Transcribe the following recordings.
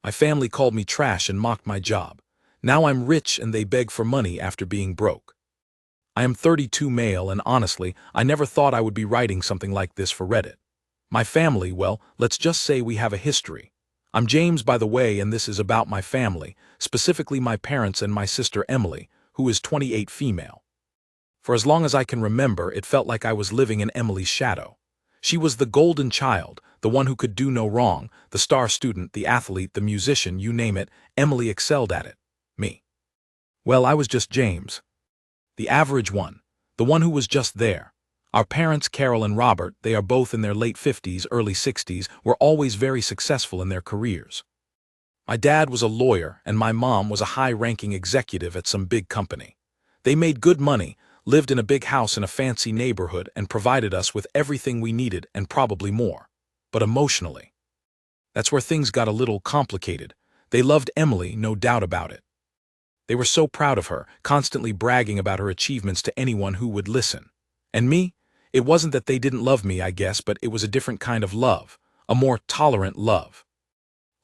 My family called me trash and mocked my job. Now I'm rich and they beg for money after being broke. I am 32 male and honestly, I never thought I would be writing something like this for Reddit. My family, well, let's just say we have a history. I'm James, by the way, and this is about my family, specifically my parents and my sister Emily, who is 28 female. For as long as I can remember, it felt like I was living in Emily's shadow. She was the golden child, the one who could do no wrong, the star student, the athlete, the musician, you name it. Emily excelled at it. Me. Well, I was just James. The average one. The one who was just there. Our parents, Carol and Robert, they are both in their late 50s, early 60s, were always very successful in their careers. My dad was a lawyer and my mom was a high-ranking executive at some big company. They made good money, lived in a big house in a fancy neighborhood, and provided us with everything we needed and probably more. But emotionally, that's where things got a little complicated. They loved Emily, no doubt about it. They were so proud of her, constantly bragging about her achievements to anyone who would listen. And me? It wasn't that they didn't love me, I guess, but it was a different kind of love, a more tolerant love.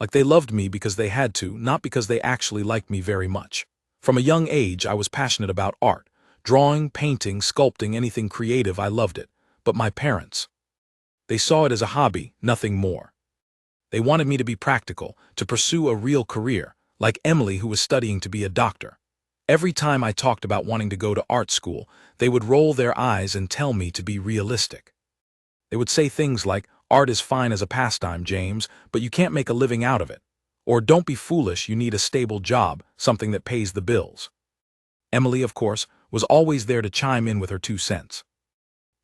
Like they loved me because they had to, not because they actually liked me very much. From a young age, I was passionate about art. Drawing, painting, sculpting, anything creative, I loved it. But my parents, they saw it as a hobby, nothing more. They wanted me to be practical, to pursue a real career, like Emily, who was studying to be a doctor. Every time I talked about wanting to go to art school, they would roll their eyes and tell me to be realistic. They would say things like, "Art is fine as a pastime, James, but you can't make a living out of it." Or, "Don't be foolish, you need a stable job, something that pays the bills." Emily, of course, was always there to chime in with her 2 cents.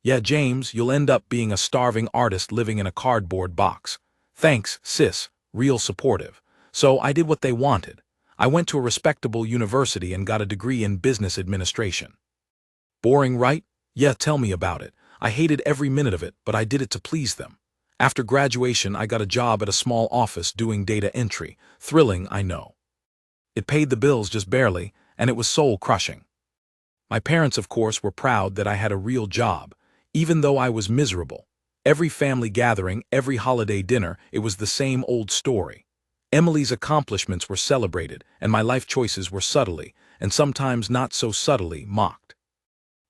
"Yeah, James, you'll end up being a starving artist living in a cardboard box. Thanks, sis, real supportive." So I did what they wanted. I went to a respectable university and got a degree in business administration. Boring, right? Yeah, tell me about it. I hated every minute of it, but I did it to please them. After graduation, I got a job at a small office doing data entry. Thrilling, I know. It paid the bills just barely, and it was soul-crushing. My parents, of course, were proud that I had a real job, even though I was miserable. Every family gathering, every holiday dinner, it was the same old story. Emily's accomplishments were celebrated, and my life choices were subtly, and sometimes not so subtly, mocked.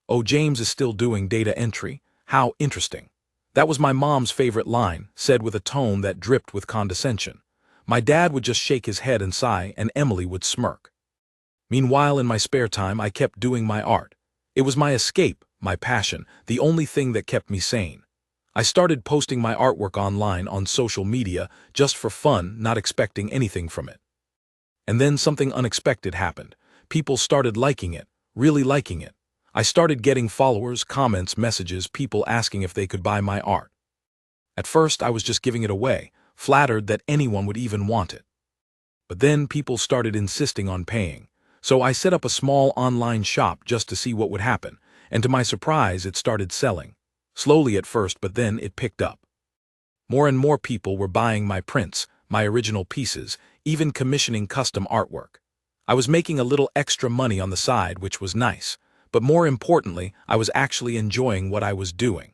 "Oh, James is still doing data entry? How interesting." That was my mom's favorite line, said with a tone that dripped with condescension. My dad would just shake his head and sigh, and Emily would smirk. Meanwhile, in my spare time, I kept doing my art. It was my escape, my passion, the only thing that kept me sane. I started posting my artwork online on social media just for fun, not expecting anything from it. And then something unexpected happened. People started liking it, really liking it. I started getting followers, comments, messages, people asking if they could buy my art. At first, I was just giving it away, flattered that anyone would even want it. But then people started insisting on paying. So I set up a small online shop just to see what would happen, and to my surprise, it started selling. Slowly at first, but then it picked up. More and more people were buying my prints, my original pieces, even commissioning custom artwork. I was making a little extra money on the side, which was nice, but more importantly, I was actually enjoying what I was doing.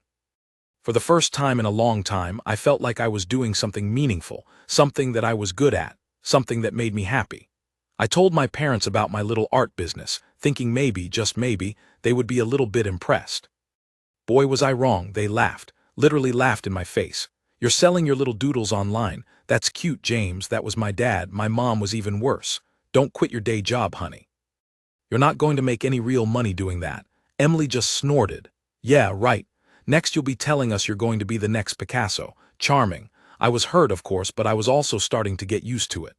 For the first time in a long time, I felt like I was doing something meaningful, something that I was good at, something that made me happy. I told my parents about my little art business, thinking maybe, just maybe, they would be a little bit impressed. Boy, was I wrong. They laughed, literally laughed in my face. "You're selling your little doodles online. That's cute, James." That was my dad. My mom was even worse. "Don't quit your day job, honey. You're not going to make any real money doing that." Emily just snorted. "Yeah, right. Next you'll be telling us you're going to be the next Picasso." Charming. I was hurt, of course, but I was also starting to get used to it.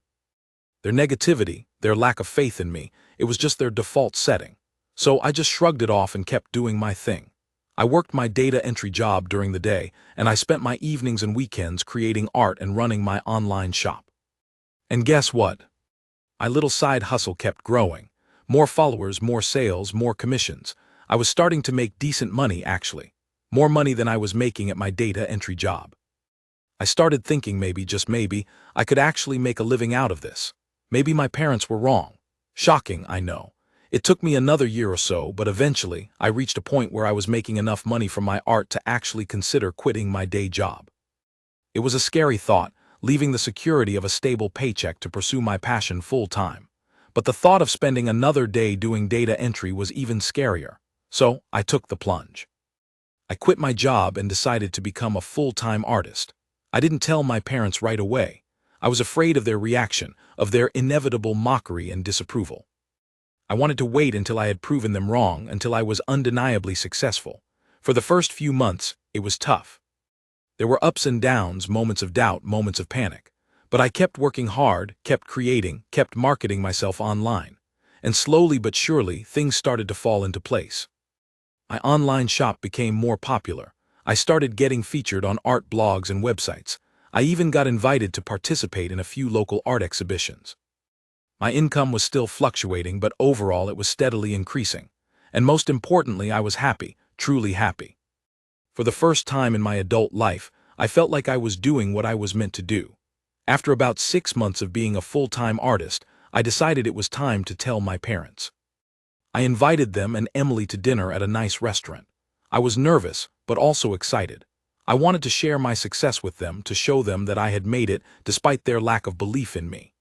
Their negativity, their lack of faith in me, it was just their default setting. So I just shrugged it off and kept doing my thing. I worked my data entry job during the day, and I spent my evenings and weekends creating art and running my online shop. And guess what? My little side hustle kept growing. More followers, more sales, more commissions. I was starting to make decent money, actually. More money than I was making at my data entry job. I started thinking maybe, just maybe, I could actually make a living out of this. Maybe my parents were wrong. Shocking, I know. It took me another year or so, but eventually, I reached a point where I was making enough money from my art to actually consider quitting my day job. It was a scary thought, leaving the security of a stable paycheck to pursue my passion full-time. But the thought of spending another day doing data entry was even scarier. So I took the plunge. I quit my job and decided to become a full-time artist. I didn't tell my parents right away. I was afraid of their reaction, of their inevitable mockery and disapproval. I wanted to wait until I had proven them wrong, until I was undeniably successful. For the first few months, it was tough. There were ups and downs, moments of doubt, moments of panic. But I kept working hard, kept creating, kept marketing myself online. And slowly but surely, things started to fall into place. My online shop became more popular. I started getting featured on art blogs and websites. I even got invited to participate in a few local art exhibitions. My income was still fluctuating, but overall it was steadily increasing. And most importantly, I was happy, truly happy. For the first time in my adult life, I felt like I was doing what I was meant to do. After about 6 months of being a full-time artist, I decided it was time to tell my parents. I invited them and Emily to dinner at a nice restaurant. I was nervous, but also excited. I wanted to share my success with them, to show them that I had made it despite their lack of belief in me.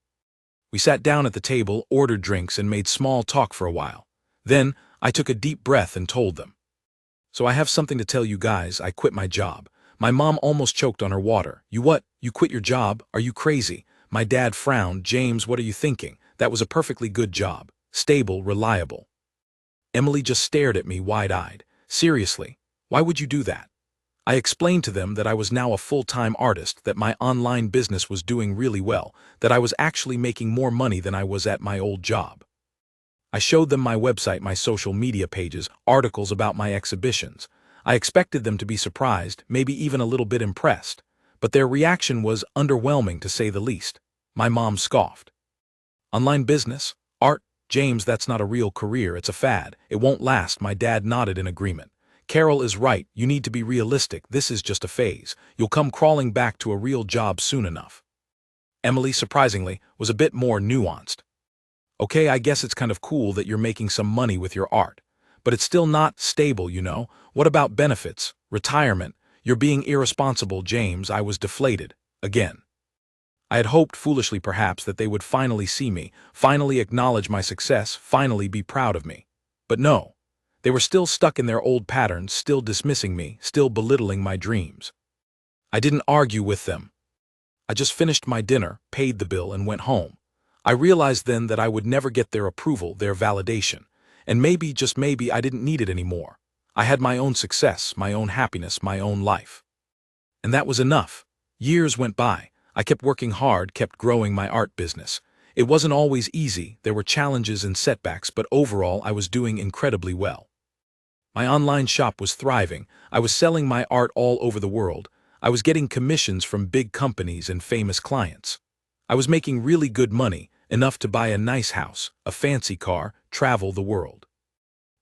We sat down at the table, ordered drinks, and made small talk for a while. Then, I took a deep breath and told them. So I have something to tell you guys. I quit my job. My mom almost choked on her water. You what? You quit your job? Are you crazy? My dad frowned. James, what are you thinking? That was a perfectly good job. Stable, reliable. Emily just stared at me wide-eyed. Seriously, why would you do that? I explained to them that I was now a full-time artist, that my online business was doing really well, that I was actually making more money than I was at my old job. I showed them my website, my social media pages, articles about my exhibitions. I expected them to be surprised, maybe even a little bit impressed. But their reaction was underwhelming, to say the least. My mom scoffed. Online business? Art? James, that's not a real career, it's a fad. It won't last. My dad nodded in agreement. Carol is right, you need to be realistic. This is just a phase. You'll come crawling back to a real job soon enough. Emily, surprisingly, was a bit more nuanced. Okay, I guess it's kind of cool that you're making some money with your art. But it's still not stable, you know. What about benefits? Retirement? You're being irresponsible, James. I was deflated. Again. I had hoped, foolishly perhaps, that they would finally see me, finally acknowledge my success, finally be proud of me. But no. They were still stuck in their old patterns, still dismissing me, still belittling my dreams. I didn't argue with them. I just finished my dinner, paid the bill, and went home. I realized then that I would never get their approval, their validation. And maybe, just maybe, I didn't need it anymore. I had my own success, my own happiness, my own life. And that was enough. Years went by. I kept working hard, kept growing my art business. It wasn't always easy, there were challenges and setbacks, but overall I was doing incredibly well. My online shop was thriving. I was selling my art all over the world. I was getting commissions from big companies and famous clients. I was making really good money, enough to buy a nice house, a fancy car, travel the world.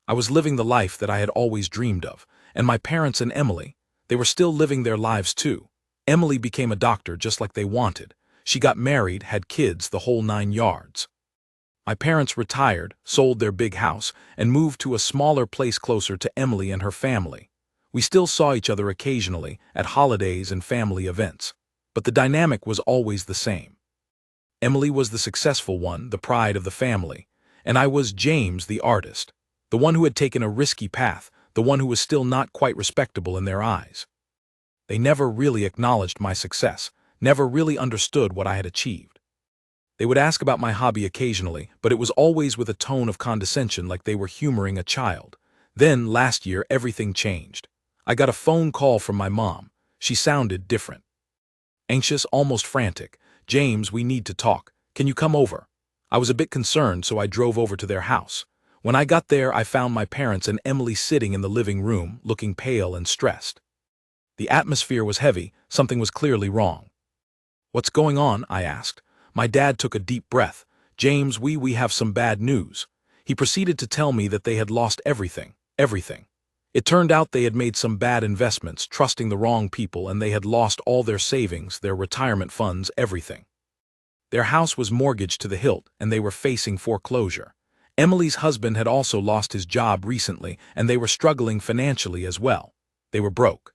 I was living the life that I had always dreamed of, and my parents and Emily, they were still living their lives too. Emily became a doctor just like they wanted. She got married, had kids, the whole 9 yards. My parents retired, sold their big house, and moved to a smaller place closer to Emily and her family. We still saw each other occasionally, at holidays and family events. But the dynamic was always the same. Emily was the successful one, the pride of the family, and I was James, the artist, the one who had taken a risky path, the one who was still not quite respectable in their eyes. They never really acknowledged my success, never really understood what I had achieved. They would ask about my hobby occasionally, but it was always with a tone of condescension, like they were humoring a child. Then, last year, everything changed. I got a phone call from my mom. She sounded different. Anxious, almost frantic. James, we need to talk. Can you come over? I was a bit concerned, so I drove over to their house. When I got there, I found my parents and Emily sitting in the living room, looking pale and stressed. The atmosphere was heavy, something was clearly wrong. What's going on? I asked. My dad took a deep breath. James, we have some bad news. He proceeded to tell me that they had lost everything. It turned out they had made some bad investments, trusting the wrong people, and they had lost all their savings, their retirement funds, everything. Their house was mortgaged to the hilt, and they were facing foreclosure. Emily's husband had also lost his job recently, and they were struggling financially as well. They were broke.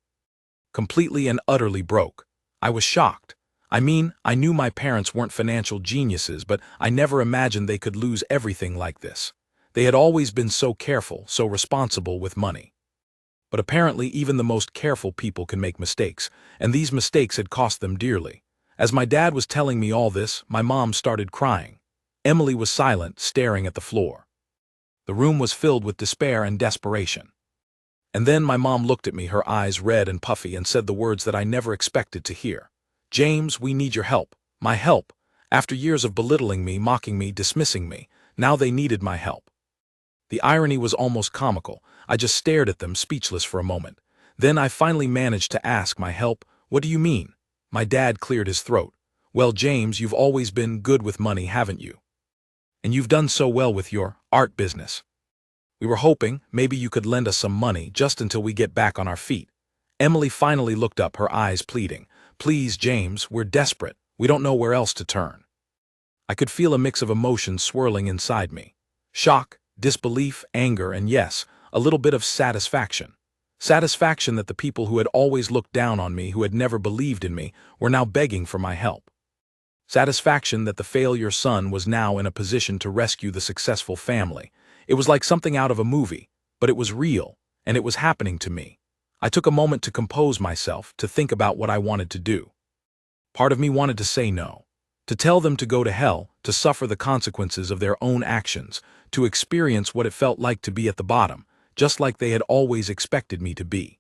Completely and utterly broke. I was shocked. I mean, I knew my parents weren't financial geniuses, but I never imagined they could lose everything like this. They had always been so careful, so responsible with money. But apparently even the most careful people can make mistakes, and these mistakes had cost them dearly. As my dad was telling me all this, my mom started crying. Emily was silent, staring at the floor. The room was filled with despair and desperation. And then my mom looked at me, her eyes red and puffy, and said the words that I never expected to hear. "James, we need your help. My help. After years of belittling me, mocking me, dismissing me, now they needed my help." The irony was almost comical. I just stared at them, speechless for a moment. Then I finally managed to ask, "My help? What do you mean?" My dad cleared his throat. "Well, James, you've always been good with money, haven't you? And you've done so well with your art business. We were hoping maybe you could lend us some money just until we get back on our feet." Emily finally looked up, her eyes pleading. "Please, James, we're desperate. We don't know where else to turn." I could feel a mix of emotions swirling inside me. Shock, disbelief, anger, and yes, a little bit of satisfaction. Satisfaction that the people who had always looked down on me, who had never believed in me, were now begging for my help. Satisfaction that the failure son was now in a position to rescue the successful family. It was like something out of a movie, but it was real, and it was happening to me. I took a moment to compose myself, to think about what I wanted to do. Part of me wanted to say no, to tell them to go to hell, to suffer the consequences of their own actions, to experience what it felt like to be at the bottom, just like they had always expected me to be.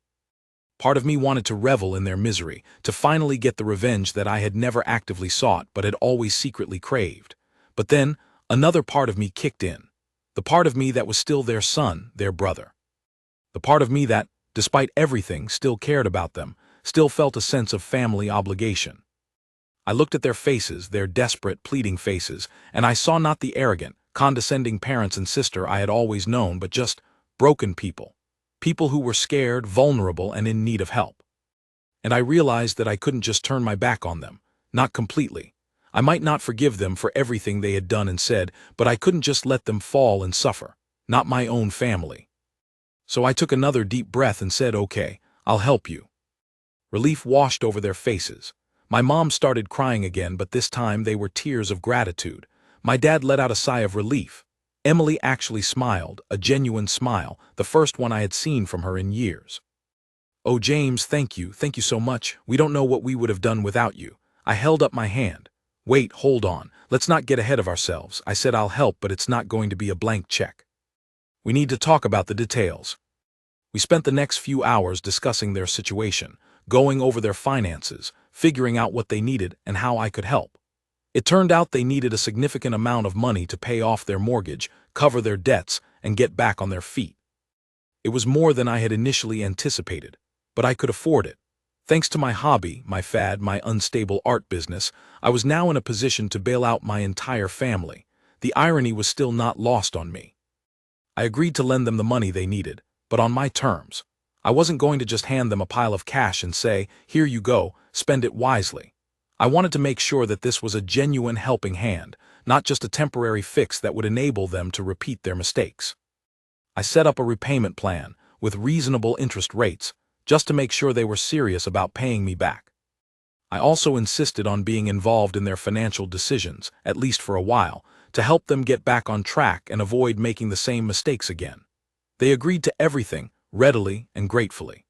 Part of me wanted to revel in their misery, to finally get the revenge that I had never actively sought but had always secretly craved. But then, another part of me kicked in. The part of me that was still their son, their brother. The part of me that, despite everything, still cared about them, still felt a sense of family obligation. I looked at their faces, their desperate, pleading faces, and I saw not the arrogant, condescending parents and sister I had always known, but just broken people. People who were scared, vulnerable, and in need of help. And I realized that I couldn't just turn my back on them, not completely. I might not forgive them for everything they had done and said, but I couldn't just let them fall and suffer, not my own family. So I took another deep breath and said, "Okay, I'll help you." Relief washed over their faces. My mom started crying again, but this time they were tears of gratitude. My dad let out a sigh of relief. Emily actually smiled, a genuine smile, the first one I had seen from her in years. "Oh, James, thank you so much. We don't know what we would have done without you." I held up my hand. "Wait, hold on. Let's not get ahead of ourselves." I said, "I'll help, but it's not going to be a blank check. We need to talk about the details." We spent the next few hours discussing their situation, going over their finances, figuring out what they needed and how I could help. It turned out they needed a significant amount of money to pay off their mortgage, cover their debts, and get back on their feet. It was more than I had initially anticipated, but I could afford it. Thanks to my hobby, my fad, my unstable art business, I was now in a position to bail out my entire family. The irony was still not lost on me. I agreed to lend them the money they needed, but on my terms. I wasn't going to just hand them a pile of cash and say, "Here you go, spend it wisely." I wanted to make sure that this was a genuine helping hand, not just a temporary fix that would enable them to repeat their mistakes. I set up a repayment plan, with reasonable interest rates, just to make sure they were serious about paying me back. I also insisted on being involved in their financial decisions, at least for a while, to help them get back on track and avoid making the same mistakes again. They agreed to everything, readily and gratefully.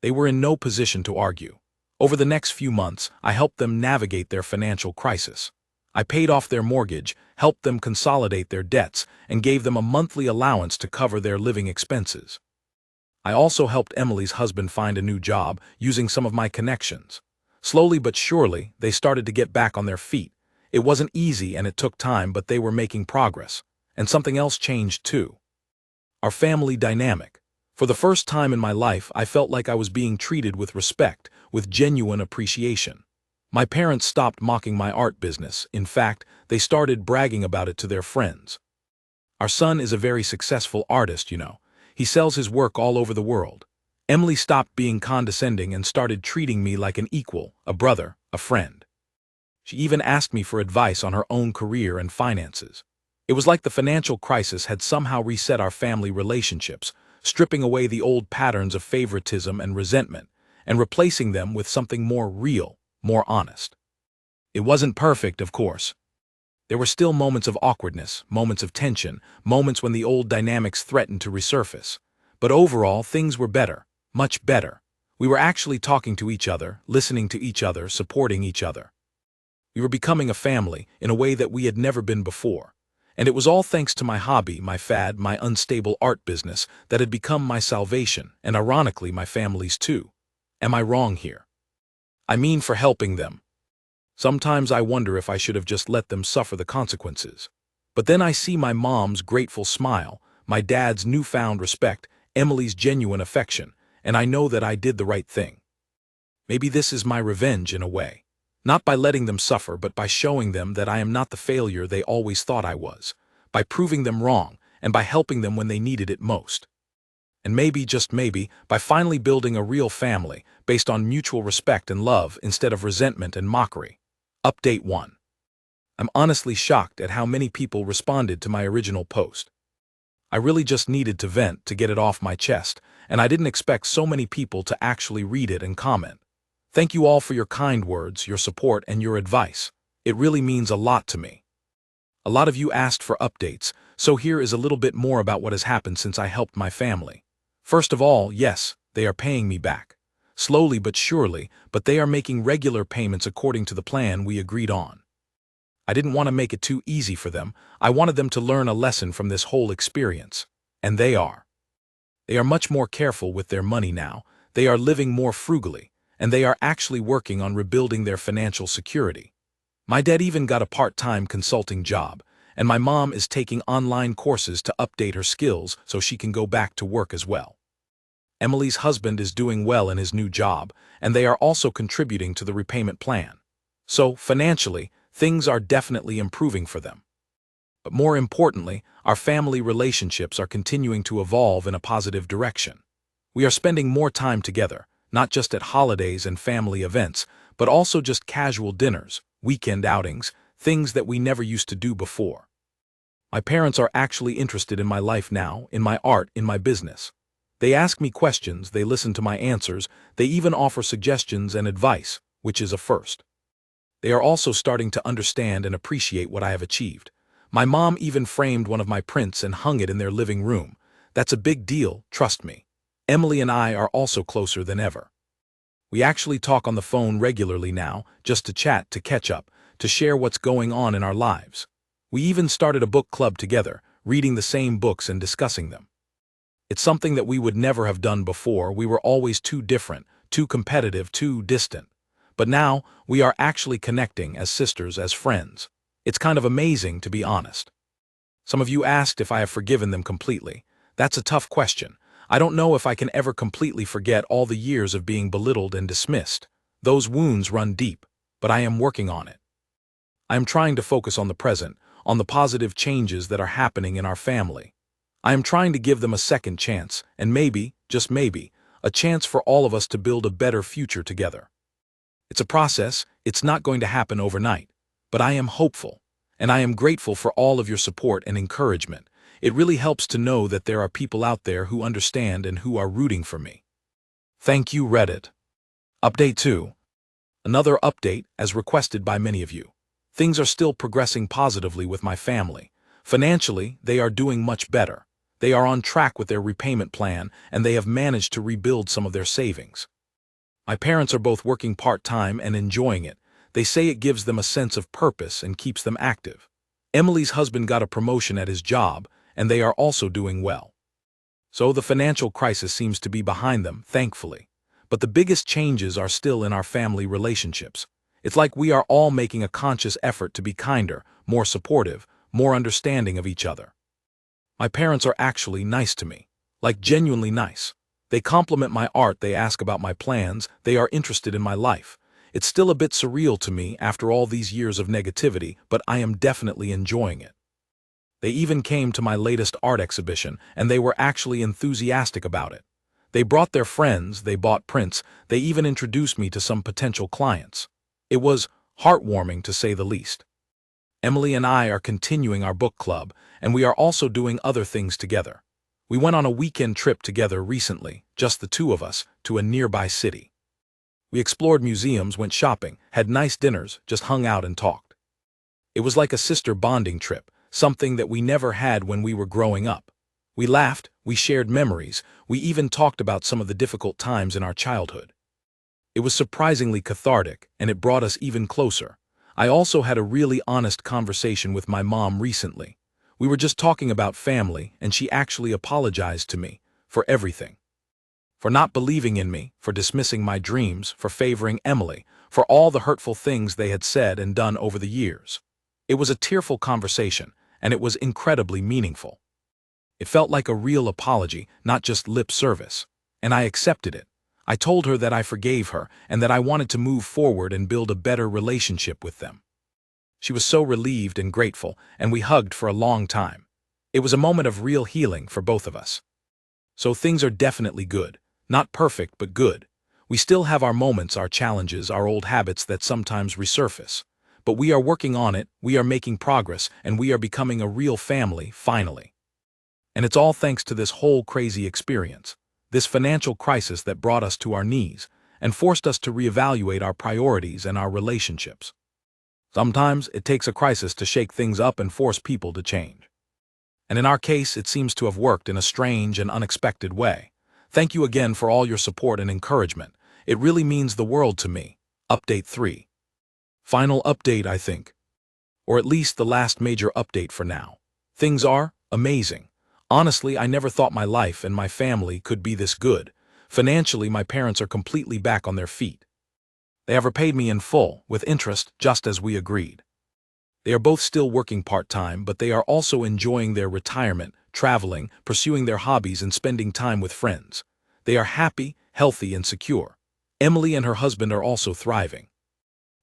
They were in no position to argue. Over the next few months, I helped them navigate their financial crisis. I paid off their mortgage, helped them consolidate their debts, and gave them a monthly allowance to cover their living expenses. I also helped Emily's husband find a new job, using some of my connections. Slowly but surely, they started to get back on their feet. It wasn't easy and it took time, but they were making progress. And something else changed too. Our family dynamic. For the first time in my life, I felt like I was being treated with respect, with genuine appreciation. My parents stopped mocking my art business. In fact, they started bragging about it to their friends. "Our son is a very successful artist, you know. He sells his work all over the world." Emily stopped being condescending and started treating me like an equal, a brother, a friend. She even asked me for advice on her own career and finances. It was like the financial crisis had somehow reset our family relationships, stripping away the old patterns of favoritism and resentment, and replacing them with something more real, more honest. It wasn't perfect, of course. There were still moments of awkwardness, moments of tension, moments when the old dynamics threatened to resurface. But overall, things were better, much better. We were actually talking to each other, listening to each other, supporting each other. We were becoming a family in a way that we had never been before. And it was all thanks to my hobby, my fad, my unstable art business that had become my salvation, and ironically my family's too. Am I wrong here? I mean for helping them. Sometimes I wonder if I should have just let them suffer the consequences. But then I see my mom's grateful smile, my dad's newfound respect, Emily's genuine affection, and I know that I did the right thing. Maybe this is my revenge in a way. Not by letting them suffer, but by showing them that I am not the failure they always thought I was, by proving them wrong, and by helping them when they needed it most. And maybe, just maybe, by finally building a real family, based on mutual respect and love instead of resentment and mockery. Update 1. I'm honestly shocked at how many people responded to my original post. I really just needed to vent to get it off my chest, and I didn't expect so many people to actually read it and comment. Thank you all for your kind words, your support, and your advice. It really means a lot to me. A lot of you asked for updates, so here is a little bit more about what has happened since I helped my family. First of all, yes, they are paying me back. Slowly but surely, but they are making regular payments according to the plan we agreed on. I didn't want to make it too easy for them. I wanted them to learn a lesson from this whole experience. And they are. They are much more careful with their money now, they are living more frugally, and they are actually working on rebuilding their financial security. My dad even got a part-time consulting job, and my mom is taking online courses to update her skills so she can go back to work as well. Emily's husband is doing well in his new job, and they are also contributing to the repayment plan. So, financially, things are definitely improving for them. But more importantly, our family relationships are continuing to evolve in a positive direction. We are spending more time together, not just at holidays and family events, but also just casual dinners, weekend outings, things that we never used to do before. My parents are actually interested in my life now, in my art, in my business. They ask me questions, they listen to my answers, they even offer suggestions and advice, which is a first. They are also starting to understand and appreciate what I have achieved. My mom even framed one of my prints and hung it in their living room. That's a big deal, trust me. Emily and I are also closer than ever. We actually talk on the phone regularly now, just to chat, to catch up, to share what's going on in our lives. We even started a book club together, reading the same books and discussing them. It's something that we would never have done before. We were always too different, too competitive, too distant. But now, we are actually connecting as sisters, as friends. It's kind of amazing, to be honest. Some of you asked if I have forgiven them completely. That's a tough question. I don't know if I can ever completely forget all the years of being belittled and dismissed. Those wounds run deep, but I am working on it. I am trying to focus on the present, on the positive changes that are happening in our family. I am trying to give them a second chance, and maybe, just maybe, a chance for all of us to build a better future together. It's a process, it's not going to happen overnight, but I am hopeful, and I am grateful for all of your support and encouragement. It really helps to know that there are people out there who understand and who are rooting for me. Thank you, Reddit. Update 2. Another update, as requested by many of you. Things are still progressing positively with my family. Financially, they are doing much better. They are on track with their repayment plan, and they have managed to rebuild some of their savings. My parents are both working part-time and enjoying it. They say it gives them a sense of purpose and keeps them active. Emily's husband got a promotion at his job, and they are also doing well. So the financial crisis seems to be behind them, thankfully. But the biggest changes are still in our family relationships. It's like we are all making a conscious effort to be kinder, more supportive, more understanding of each other. My parents are actually nice to me, like genuinely nice. They compliment my art, they ask about my plans, they are interested in my life. It's still a bit surreal to me after all these years of negativity, but I am definitely enjoying it. They even came to my latest art exhibition, and they were actually enthusiastic about it. They brought their friends, they bought prints, they even introduced me to some potential clients. It was heartwarming to say the least. Emily and I are continuing our book club, and we are also doing other things together. We went on a weekend trip together recently, just the two of us, to a nearby city. We explored museums, went shopping, had nice dinners, just hung out and talked. It was like a sister bonding trip, something that we never had when we were growing up. We laughed, we shared memories, we even talked about some of the difficult times in our childhood. It was surprisingly cathartic, and it brought us even closer. I also had a really honest conversation with my mom recently. We were just talking about family, and she actually apologized to me for everything. For not believing in me, for dismissing my dreams, for favoring Emily, for all the hurtful things they had said and done over the years. It was a tearful conversation, and it was incredibly meaningful. It felt like a real apology, not just lip service. And I accepted it. I told her that I forgave her and that I wanted to move forward and build a better relationship with them. She was so relieved and grateful, and we hugged for a long time. It was a moment of real healing for both of us. So things are definitely good. Not perfect, but good. We still have our moments, our challenges, our old habits that sometimes resurface. But we are working on it, we are making progress, and we are becoming a real family, finally. And it's all thanks to this whole crazy experience, this financial crisis that brought us to our knees and forced us to reevaluate our priorities and our relationships. Sometimes it takes a crisis to shake things up and force people to change. And in our case, it seems to have worked in a strange and unexpected way. Thank you again for all your support and encouragement. It really means the world to me. Update 3. Final update, I think. Or at least the last major update for now. Things are amazing. Honestly, I never thought my life and my family could be this good. Financially, my parents are completely back on their feet. They have repaid me in full, with interest, just as we agreed. They are both still working part-time, but they are also enjoying their retirement, traveling, pursuing their hobbies, and spending time with friends. They are happy, healthy, and secure. Emily and her husband are also thriving.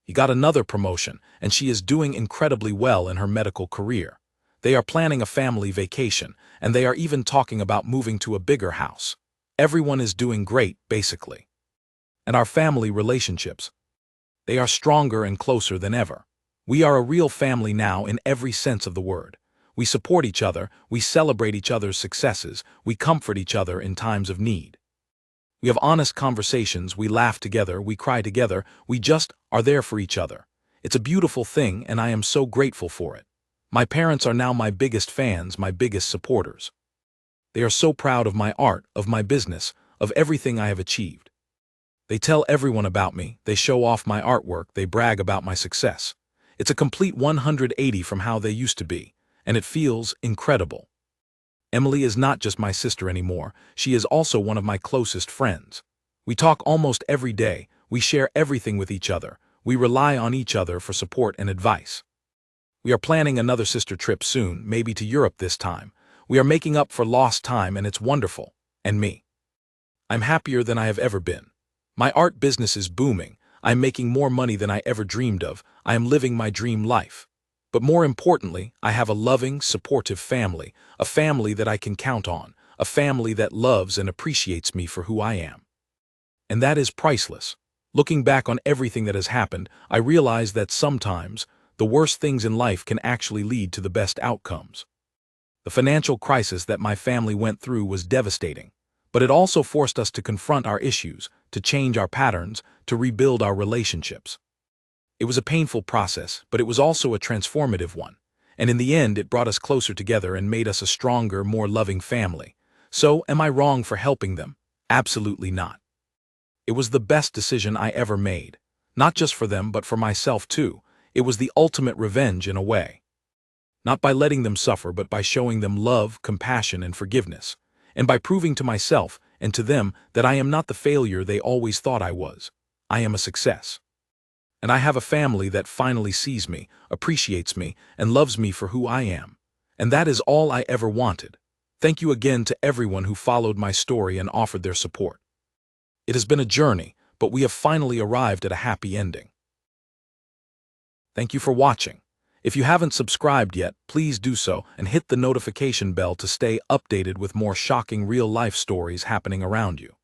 He got another promotion, and she is doing incredibly well in her medical career. They are planning a family vacation, and they are even talking about moving to a bigger house. Everyone is doing great, basically. And our family relationships, they are stronger and closer than ever. We are a real family now in every sense of the word. We support each other, we celebrate each other's successes, we comfort each other in times of need. We have honest conversations, we laugh together, we cry together, we just are there for each other. It's a beautiful thing, and I am so grateful for it. My parents are now my biggest fans, my biggest supporters. They are so proud of my art, of my business, of everything I have achieved. They tell everyone about me, they show off my artwork, they brag about my success. It's a complete 180 from how they used to be, and it feels incredible. Emily is not just my sister anymore, she is also one of my closest friends. We talk almost every day, we share everything with each other, we rely on each other for support and advice. We are planning another sister trip soon, maybe to Europe this time. We are making up for lost time, and it's wonderful. And me. I'm happier than I have ever been. My art business is booming. I'm making more money than I ever dreamed of. I am living my dream life. But more importantly, I have a loving, supportive family, a family that I can count on, a family that loves and appreciates me for who I am. And that is priceless. Looking back on everything that has happened, I realize that sometimes the worst things in life can actually lead to the best outcomes. The financial crisis that my family went through was devastating, but it also forced us to confront our issues, to change our patterns, to rebuild our relationships. It was a painful process, but it was also a transformative one, and in the end it brought us closer together and made us a stronger, more loving family. So, am I wrong for helping them? Absolutely not. It was the best decision I ever made, not just for them but for myself too. It was the ultimate revenge in a way. Not by letting them suffer, but by showing them love, compassion, and forgiveness, and by proving to myself and to them that I am not the failure they always thought I was. I am a success. And I have a family that finally sees me, appreciates me, and loves me for who I am. And that is all I ever wanted. Thank you again to everyone who followed my story and offered their support. It has been a journey, but we have finally arrived at a happy ending. Thank you for watching. If you haven't subscribed yet, please do so and hit the notification bell to stay updated with more shocking real-life stories happening around you.